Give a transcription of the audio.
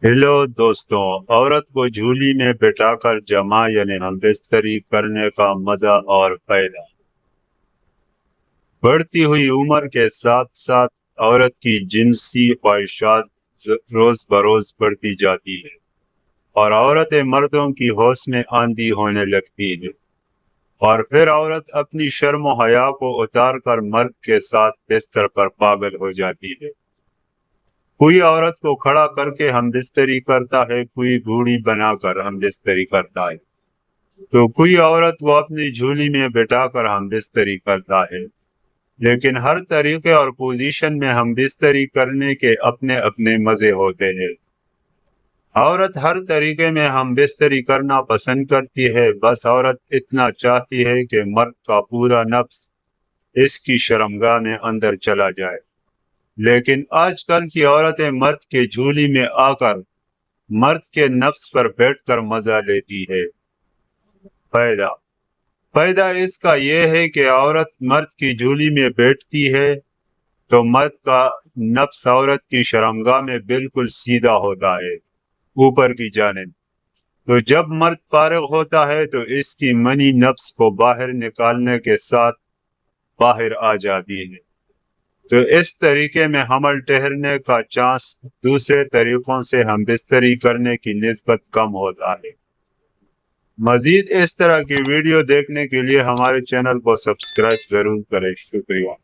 Hello दोस्तों। औरत को झूली में बिठाकर जमा यानी हमबिस्तरी करने का मजा और फायदा। बढ़ती हुई उम्र के साथ साथ औरत की जिनसी ख्वाहिशात रोज बरोज बढ़ती जाती है और औरतें मर्दों की होश में आंधी होने लगती है। और फिर औरत अपनी शर्म हया को उतार कर मर्द के साथ बिस्तर पर पागल हो जाती है। कोई औरत को खड़ा करके हमबिस्तरी करता है, कोई बूढ़ी बनाकर हमबिस्तरी करता है, तो कोई औरत को अपनी झोली में बिठाकर हमबिस्तरी करता है। लेकिन हर तरीके और पोजीशन में हमबिस्तरी करने के अपने अपने मजे होते हैं। औरत हर तरीके में हमबिस्तरी करना पसंद करती है, बस औरत इतना चाहती है कि मर्द का पूरा नफ्स इसकी शर्मगाह में अंदर चला जाए। लेकिन आजकल की औरतें मर्द के झूली में आकर मर्द के नफ्स पर बैठकर मजा लेती है। फायदा फायदा इसका यह है कि औरत मर्द की झूली में बैठती है तो मर्द का नफ्स औरत की शर्मगाह में बिल्कुल सीधा होता है, ऊपर की जानिब। तो जब मर्द फारिग होता है तो इसकी मनी नफ्स को बाहर निकालने के साथ बाहर आ जाती है। तो इस तरीके में हमल ठहरने का चांस दूसरे तरीकों से हम बिस्तरी करने की निस्बत कम होता है। मजीद इस तरह की वीडियो देखने के लिए हमारे चैनल को सब्सक्राइब जरूर करें। शुक्रिया।